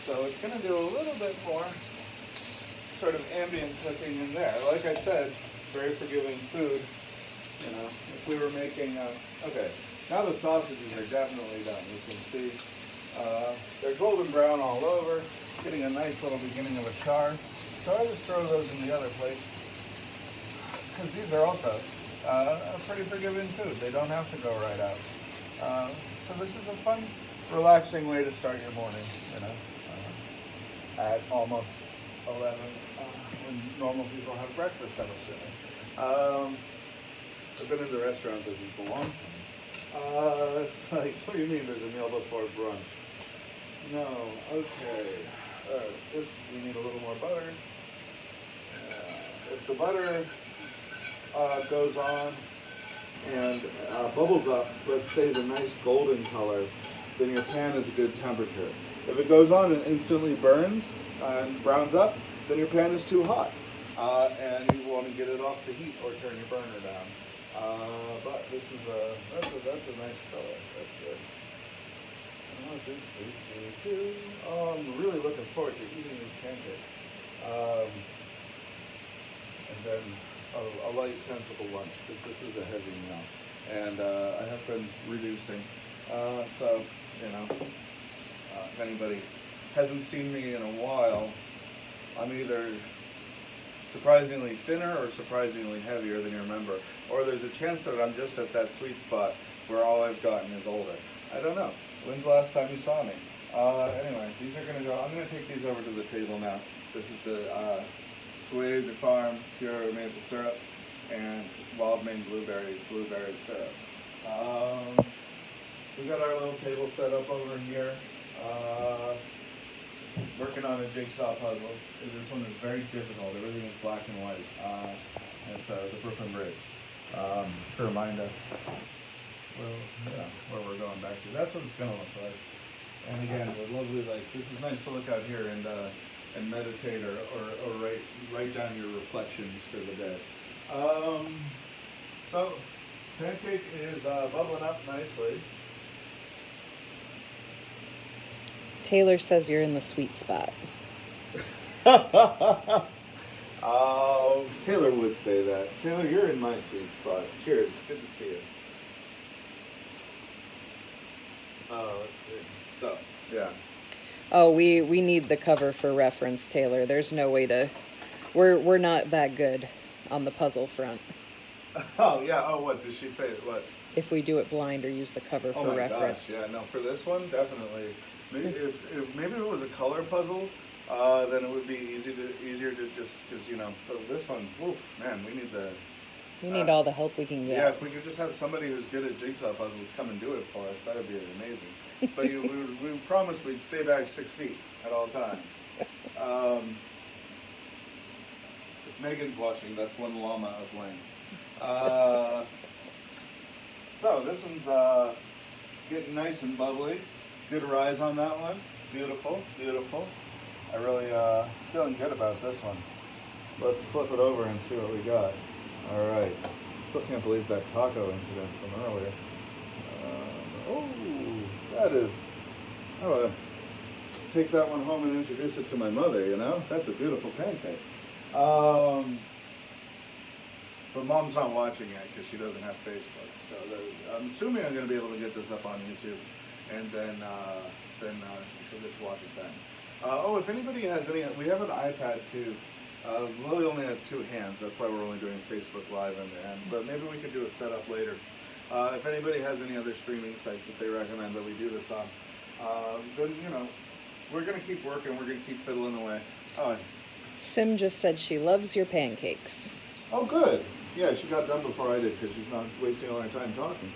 S1: so it's going to do a little bit more sort of ambient cooking in there. Like I said, very forgiving food. You know, if we were making, okay, now the sausages are definitely done. You can see they're golden brown all over, getting a nice little beginning of a char. So I just throw those in the other plate, because these are also a pretty forgiving food. They don't have to go right out. So this is a fun, relaxing way to start your morning, you know, at almost 11, when normal people have breakfast, I'm assuming. I've been in the restaurant business a long time. It's like, what do you mean there's a meal before brunch? No, okay. This, we need a little more butter. If the butter goes on and bubbles up, but stays a nice golden color, then your pan is a good temperature. If it goes on and instantly burns and browns up, then your pan is too hot. And you want to get it off the heat or turn your burner down. But this is that's a nice color. That's good. Oh, I'm really looking forward to eating these pancakes. And then a light, sensible lunch, because this is a heavy meal. And I have been reducing. So, you know, if anybody hasn't seen me in a while, I'm either surprisingly thinner or surprisingly heavier than you remember. Or there's a chance that I'm just at that sweet spot where all I've gotten is older. I don't know. When's the last time you saw me? Anyway, these are going to go, I'm going to take these over to the table now. This is the Swayze Farm Pure Maple Syrup and Wild Maine Blueberry Syrup. We got our little table set up over here. Working on a jigsaw puzzle. This one is very difficult. Everything is black and white. It's the Brooklyn Bridge to remind us where we're going back to. That's what it's going to look like. And again, with lovely lights. This is nice to look out here and meditate or write down your reflections for the day. So, pancake is bubbling up nicely.
S2: Taylor says you're in the sweet spot.
S1: Taylor would say that. Taylor, you're in my sweet spot. Cheers. Good to see you. Let's see. So, yeah.
S2: Oh, we need the cover for reference, Taylor. There's no way to. We're not that good on the puzzle front.
S1: Oh yeah. Oh, what did she say? What?
S2: If we do it blind or use the cover for reference.
S1: Gosh. Yeah. No, for this one, definitely. Maybe if maybe it was a color puzzle, then it would be easier to just because But this one, oof, man, we need the.
S2: We need all the help we can get.
S1: Yeah, if we could just have somebody who's good at jigsaw puzzles come and do it for us, that would be amazing. But we promised we'd stay back 6 feet at all times. If Megan's watching, that's one llama of length. So this one's getting nice and bubbly. Good rise on that one. Beautiful, beautiful. I really feeling good about this one. Let's flip it over and see what we got. All right. Still can't believe that taco incident from earlier. That is. I want to take that one home and introduce it to my mother. That's a beautiful pancake. But Mom's not watching yet because she doesn't have Facebook. So I'm assuming I'm going to be able to get this up on YouTube, and then she'll get to watch it then. If anybody has any, we have an iPad too. Lily only has 2 hands. That's why we're only doing Facebook Live in there. But maybe we could do a setup later. If anybody has any other streaming sites that they recommend that we do this on, then we're going to keep working. We're going to keep fiddling away.
S2: Sim just said she loves your pancakes.
S1: Oh, good. Yeah, she got done before I did because she's not wasting all her time talking.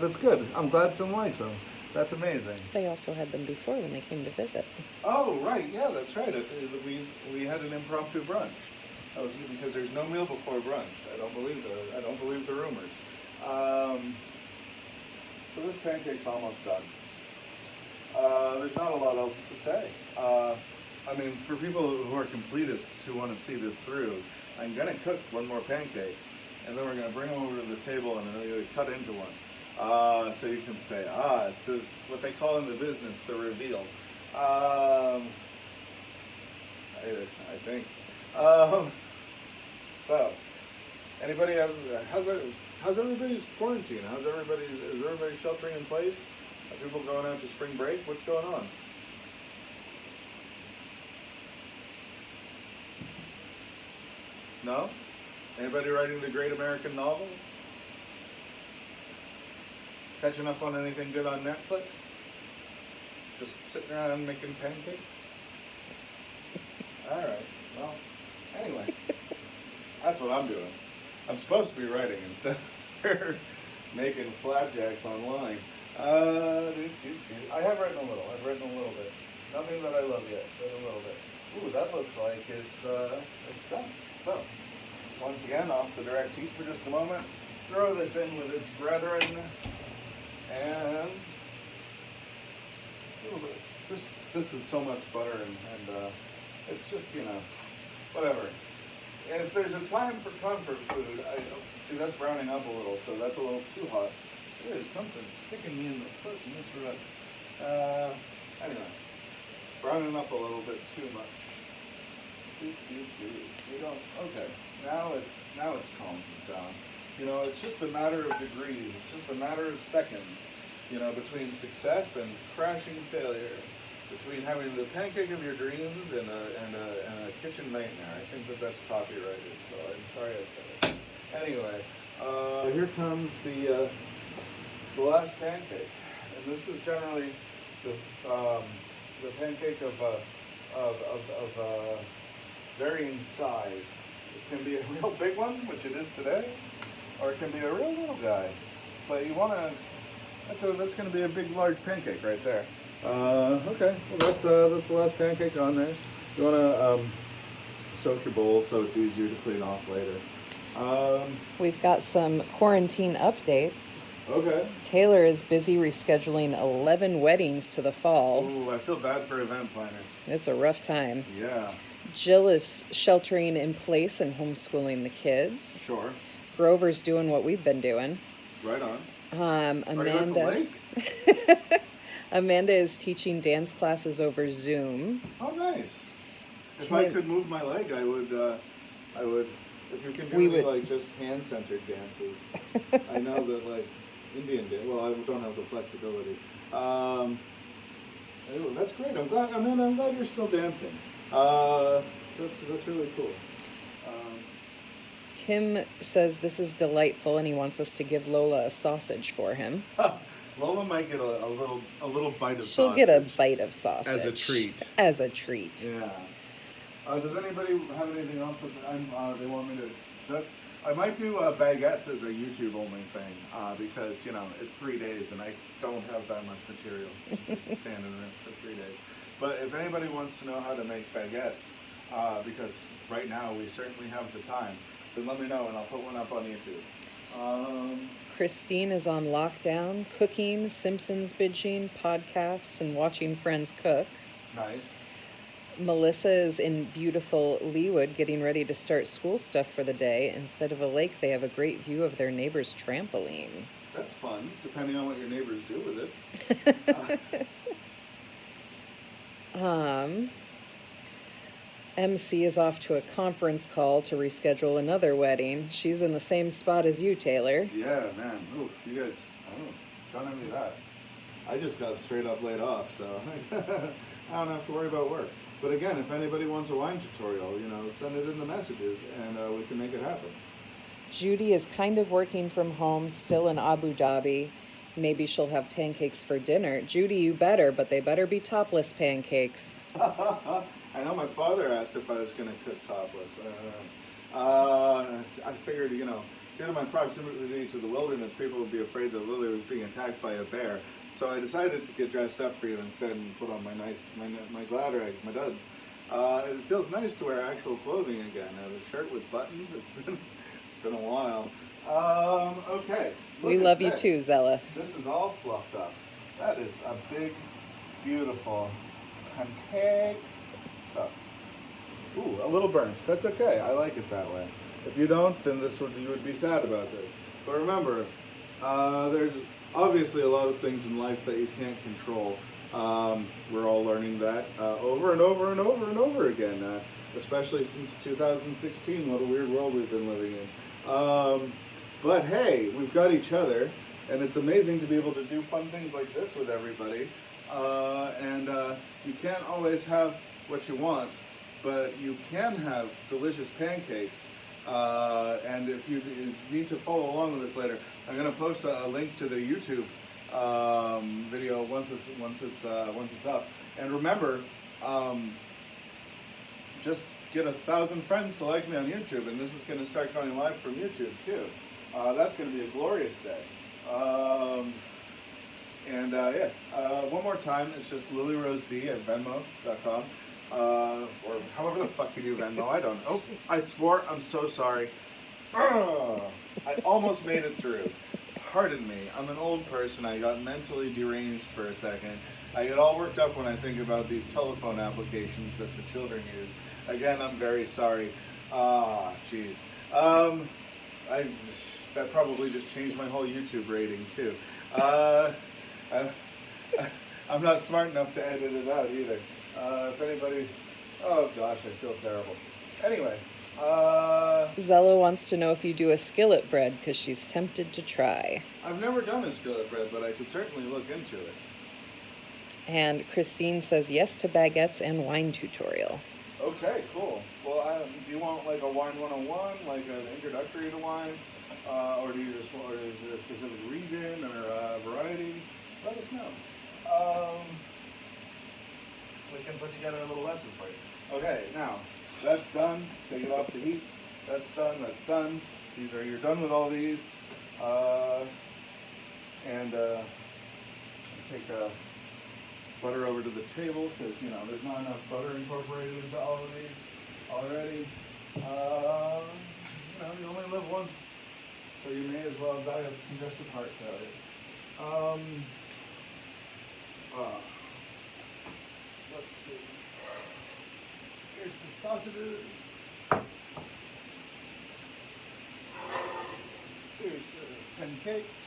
S1: That's good. I'm glad Sim likes them. That's amazing.
S2: They also had them before when they came to visit.
S1: Oh, right. Yeah, that's right. We had an impromptu brunch. That was because there's no meal before brunch. I don't believe the rumors. So this pancake's almost done. There's not a lot else to say. For people who are completists who want to see this through, I'm going to cook one more pancake, and then we're going to bring them over to the table and then we're going to cut into one. So you can say, it's what they call in the business the reveal. I think. So, anybody how's everybody's quarantine? Is everybody sheltering in place? Are people going out to spring break? What's going on? No? Anybody writing the great American novel? Catching up on anything good on Netflix? Just sitting around making pancakes? Alright, well, anyway. That's what I'm doing. I'm supposed to be writing instead of making flapjacks online. I have written a little. I've written a little bit. Nothing that I love yet, but a little bit. Ooh, that looks like it's done. So, once again, off the direct heat for just a moment. Throw this in with its brethren, and ooh, this is so much butter, and it's just, you know, whatever. If there's a time for comfort food, I see that's browning up a little, so that's a little too hot. There's something sticking me in the foot in this rut. Anyway, browning up a little bit too much. We don't. Okay, now it's calmed down. You know, it's just a matter of degrees. It's just a matter of seconds. You know, between success and crashing failure, between having the pancake of your dreams and a kitchen nightmare. I think that's copyrighted, so I'm sorry I said it. Anyway, here comes the last pancake, and this is generally the pancake of varying size. It can be a real big one, which it is today, or it can be a real little guy. But you want to. That's going to be a big, large pancake right there. Okay, well that's the last pancake on there. You want to soak your bowl so it's easier to clean off later.
S2: We've got some quarantine updates.
S1: Okay.
S2: Taylor is busy rescheduling 11 weddings to the fall.
S1: Ooh, I feel bad for event planners.
S2: It's a rough time.
S1: Yeah.
S2: Jill is sheltering in place and homeschooling the kids.
S1: Sure.
S2: Grover's doing what we've been doing.
S1: Right on.
S2: Amanda.
S1: Are you at the lake?
S2: Amanda is teaching dance classes over Zoom.
S1: Oh, nice. If I could move my leg, I would. If you can do like just hand-centered dances. I know that like Indian dance. Well, I don't have the flexibility. Anyway, that's great. I'm glad, Amanda. I'm glad you're still dancing. That's really cool.
S2: Tim says this is delightful, and he wants us to give Lola a sausage for him.
S1: Lola might get a little bite of sausage.
S2: She'll get a bite of sausage.
S1: As a treat.
S2: As a treat.
S1: Yeah. Does anybody have anything else that they want me to cook? I might do baguettes as a YouTube only thing because, you know, it's 3 days and I don't have that much material to just stand in it for 3 days. But if anybody wants to know how to make baguettes, because right now we certainly have the time, then let me know and I'll put one up on YouTube.
S2: Christine is on lockdown, cooking, Simpsons binging, podcasts, and watching friends cook.
S1: Nice.
S2: Melissa is in beautiful Leawood getting ready to start school stuff for the day. Instead of a lake, they have a great view of their neighbor's trampoline.
S1: That's fun, depending on what your neighbors do with it.
S2: MC is off to a conference call to reschedule another wedding. She's in the same spot as you, Taylor.
S1: Yeah, man. Ooh, you guys, don't envy that. I just got straight up laid off, so I don't have to worry about work. But again, if anybody wants a wine tutorial, you know, send it in the messages and we can make it happen.
S2: Judy is kind of working from home, still in Abu Dhabi. Maybe she'll have pancakes for dinner. Judy, you better, but they better be topless pancakes.
S1: I know my father asked if I was going to cook topless. I figured, you know, due to my proximity to the wilderness, people would be afraid that Lily was being attacked by a bear. So I decided to get dressed up for you instead and put on my glad rags, my duds. It feels nice to wear actual clothing again. The shirt with buttons. It's been a while. Okay.
S2: We love you too, Zella.
S1: This is all fluffed up. That is a big, beautiful pancake. So, ooh, a little burnt. That's okay. I like it that way. If you don't, then you would be sad about this. But remember, there's obviously a lot of things in life that you can't control. We're all learning that over and over and over and over again, especially since 2016. What a weird world we've been living in. But hey, we've got each other, and it's amazing to be able to do fun things like this with everybody. And you can't always have what you want, but you can have delicious pancakes. And if you need to follow along with this later, I'm going to post a link to the YouTube video once it's up. And remember, just get 1,000 friends to like me on YouTube, and this is going to start going live from YouTube too. That's going to be a glorious day. And yeah, one more time, it's just lilyrosed at venmo.com. Or however the fuck you do Venmo, I don't know. Oh, I swore, I'm so sorry. I almost made it through. Pardon me, I'm an old person. I got mentally deranged for a second. I get all worked up when I think about these telephone applications that the children use. Again, I'm very sorry. Ah, jeez. I that probably just changed my whole YouTube rating too. I'm not smart enough to edit it out either. If anybody, oh gosh, I feel terrible. Anyway,
S2: Zella wants to know if you do a skillet bread because she's tempted to try.
S1: I've never done a skillet bread, but I could certainly look into it.
S2: And Christine says yes to baguettes and wine tutorial.
S1: Okay, cool. Well, do you want like a wine 101, like an introductory to wine? Or do you just want, or is there a specific region or variety? Let us know. We can put together a little lesson for you. Okay, now, that's done. Take it off the heat. That's done, that's done. You're done with all these. Take butter over to the table because, you know, there's not enough butter incorporated into all of these already. You know, you only live once, so you may as well die of congestive heart failure. Let's see. Here's the sausages. Here's the pancakes.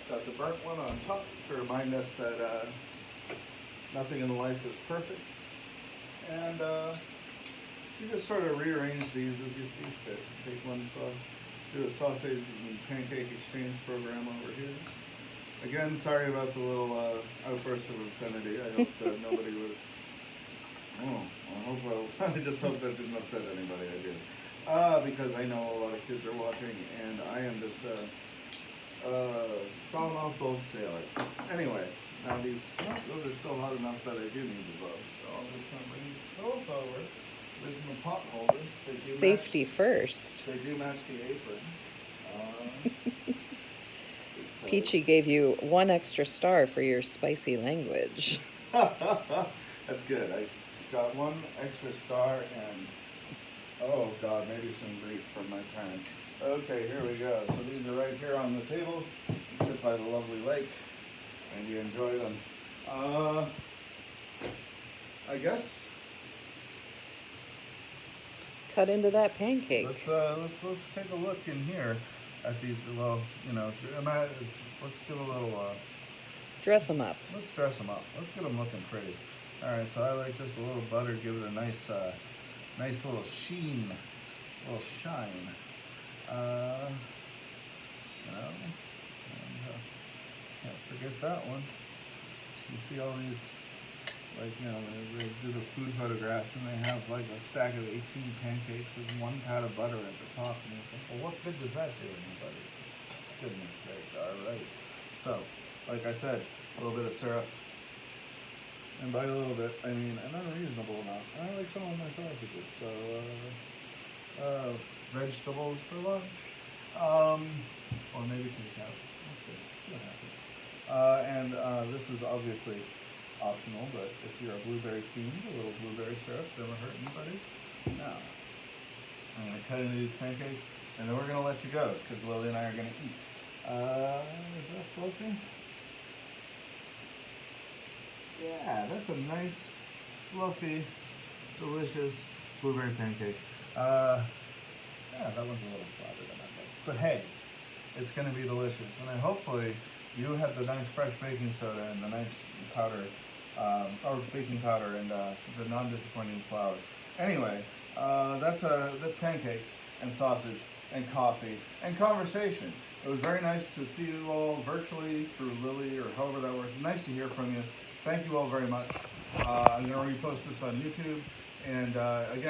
S1: Got the burnt one on top to remind us that nothing in life is perfect. And you just sort of rearrange these as you see fit. Take one, do a sausage and pancake exchange program over here. Again, sorry about the little outburst of obscenity. I hope that nobody was. I just hope that didn't upset anybody. I did. Because I know a lot of kids are watching, and I am just falling off both sailor. Anyway, now those are still hot enough that I do need the gloves. So I'm just going to bring these both over. There's my pot holders.
S2: Safety first.
S1: They do match the apron.
S2: Peachy gave you 1 extra star for your spicy language.
S1: That's good. I got 1 extra star and, oh God, maybe some grief from my parents. Okay, here we go. So these are right here on the table. You sit by the lovely lake and you enjoy them. I guess.
S2: Cut into that pancake.
S1: Let's take a look in here at these. Well, you know, let's do a little.
S2: Dress them up.
S1: Let's dress them up. Let's get them looking pretty. All right. So I like just a little butter, give it a nice little sheen, a little shine. You know, and, can't forget that one. You see all these, like, you know, they do the food photographs and they have like a stack of 18 pancakes with 1 pat of butter at the top, and you think, well, what good does that do anybody? Goodness sake, all right. So, like I said, a little bit of syrup, and by a little bit, I mean an unreasonable amount. I like some of my sausages, so vegetables for lunch, or maybe take out. We'll see what happens. And this is obviously optional, but if you're a blueberry fiend, a little blueberry syrup doesn't hurt anybody. Now, I'm going to cut into these pancakes, and then we're going to let you go, because Lily and I are going to eat. Is that fluffy? Yeah, that's a nice, fluffy, delicious blueberry pancake. Yeah, that one's a little flatter than I thought. But hey, it's going to be delicious. And hopefully you had the nice fresh baking soda and the nice powder, or baking powder and the non-disappointing flour. Anyway, that's pancakes and sausage and coffee and conversation. It was very nice to see you all virtually through Lily or however that works. Nice to hear from you. Thank you all very much. I'm going to repost this on YouTube. And again,